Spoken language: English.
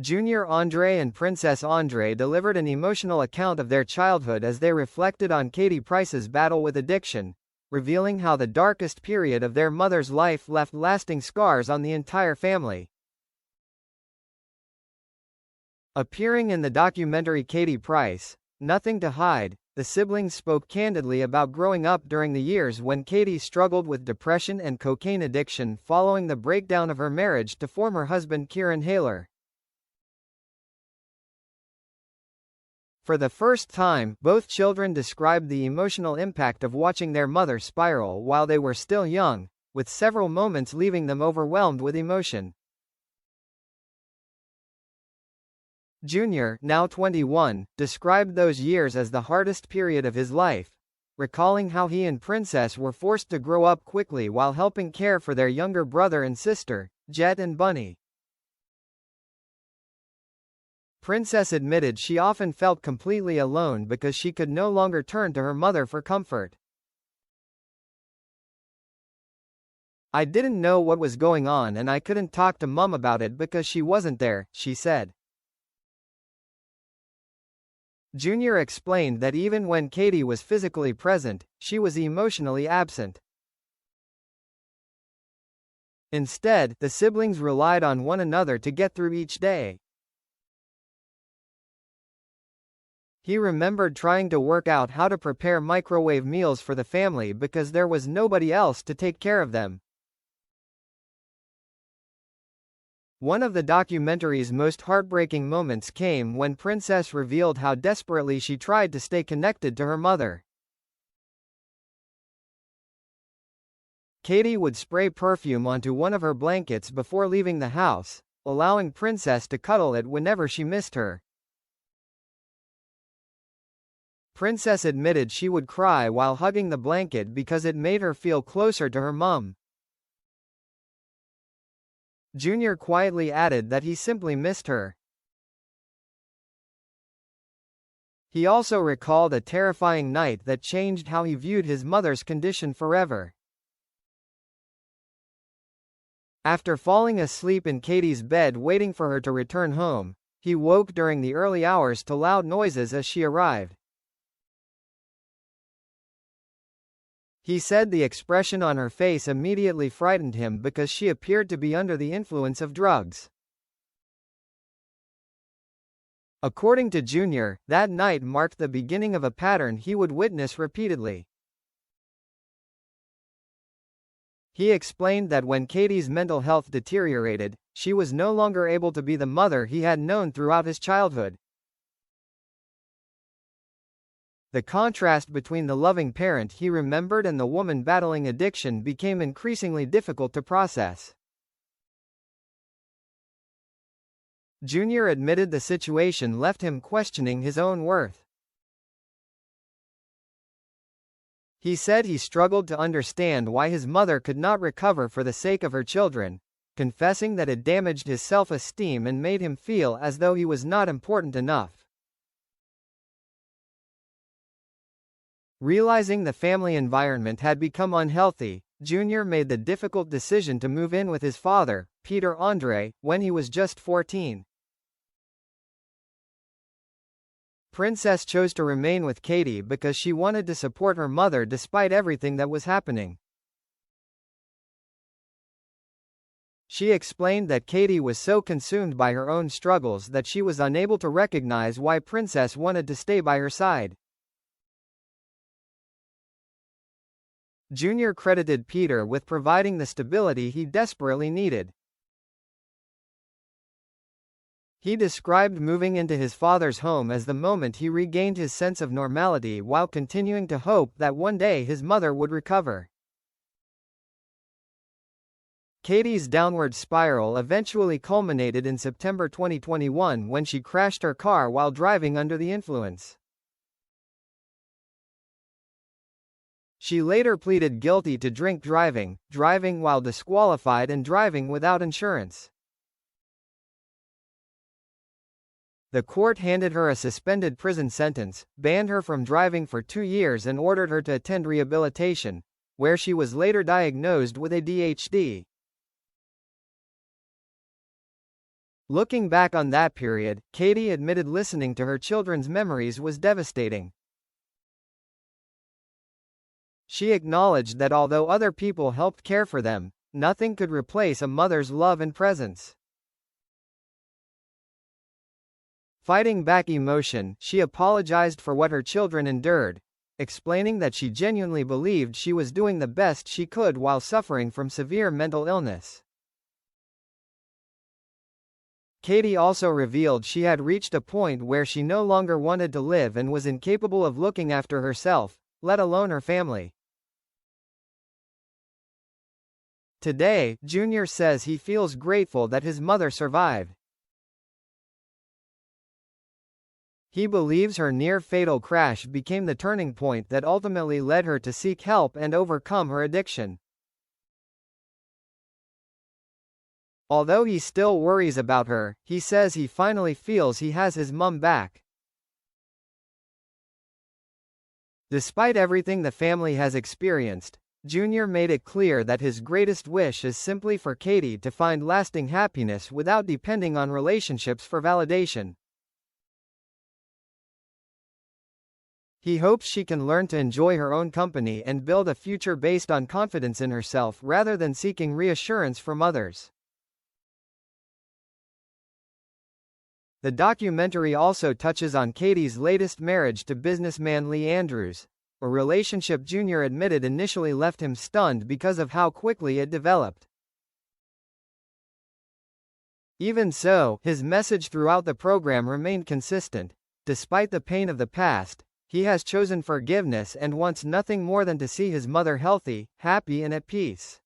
Junior Andre and Princess Andre delivered an emotional account of their childhood as they reflected on Katie Price's battle with addiction, revealing how the darkest period of their mother's life left lasting scars on the entire family. Appearing in the documentary Katie Price, Nothing to Hide, the siblings spoke candidly about growing up during the years when Katie struggled with depression and cocaine addiction following the breakdown of her marriage to former husband Kieran Haler. For the first time, both children described the emotional impact of watching their mother spiral while they were still young, with several moments leaving them overwhelmed with emotion. Junior, now 21, described those years as the hardest period of his life, recalling how he and Princess were forced to grow up quickly while helping care for their younger brother and sister, Jet and Bunny. Princess admitted she often felt completely alone because she could no longer turn to her mother for comfort. "I didn't know what was going on and I couldn't talk to Mum about it because she wasn't there," she said. Junior explained that even when Katie was physically present, she was emotionally absent. Instead, the siblings relied on one another to get through each day. He remembered trying to work out how to prepare microwave meals for the family because there was nobody else to take care of them. One of the documentary's most heartbreaking moments came when Princess revealed how desperately she tried to stay connected to her mother. Katie would spray perfume onto one of her blankets before leaving the house, allowing Princess to cuddle it whenever she missed her. Princess admitted she would cry while hugging the blanket because it made her feel closer to her mum. Junior quietly added that he simply missed her. He also recalled a terrifying night that changed how he viewed his mother's condition forever. After falling asleep in Katie's bed waiting for her to return home, he woke during the early hours to loud noises as she arrived. He said the expression on her face immediately frightened him because she appeared to be under the influence of drugs. According to Junior, that night marked the beginning of a pattern he would witness repeatedly. He explained that when Katie's mental health deteriorated, she was no longer able to be the mother he had known throughout his childhood. The contrast between the loving parent he remembered and the woman battling addiction became increasingly difficult to process. Junior admitted the situation left him questioning his own worth. He said he struggled to understand why his mother could not recover for the sake of her children, confessing that it damaged his self-esteem and made him feel as though he was not important enough. Realizing the family environment had become unhealthy, Junior made the difficult decision to move in with his father, Peter Andre, when he was just 14. Princess chose to remain with Katie because she wanted to support her mother despite everything that was happening. She explained that Katie was so consumed by her own struggles that she was unable to recognize why Princess wanted to stay by her side. Junior credited Peter with providing the stability he desperately needed. He described moving into his father's home as the moment he regained his sense of normality while continuing to hope that one day his mother would recover. Katie's downward spiral eventually culminated in September 2021 when she crashed her car while driving under the influence. She later pleaded guilty to drink driving, driving while disqualified and driving without insurance. The court handed her a suspended prison sentence, banned her from driving for 2 years and ordered her to attend rehabilitation, where she was later diagnosed with ADHD. Looking back on that period, Katie admitted listening to her children's memories was devastating. She acknowledged that although other people helped care for them, nothing could replace a mother's love and presence. Fighting back emotion, she apologized for what her children endured, explaining that she genuinely believed she was doing the best she could while suffering from severe mental illness. Katie also revealed she had reached a point where she no longer wanted to live and was incapable of looking after herself, let alone her family. Today, Junior says he feels grateful that his mother survived. He believes her near-fatal crash became the turning point that ultimately led her to seek help and overcome her addiction. Although he still worries about her, he says he finally feels he has his mum back. Despite everything the family has experienced, Junior made it clear that his greatest wish is simply for Katie to find lasting happiness without depending on relationships for validation. He hopes she can learn to enjoy her own company and build a future based on confidence in herself rather than seeking reassurance from others. The documentary also touches on Katie's latest marriage to businessman Lee Andrews, a relationship Junior admitted initially left him stunned because of how quickly it developed. Even so, his message throughout the program remained consistent. Despite the pain of the past, he has chosen forgiveness and wants nothing more than to see his mother healthy, happy and at peace.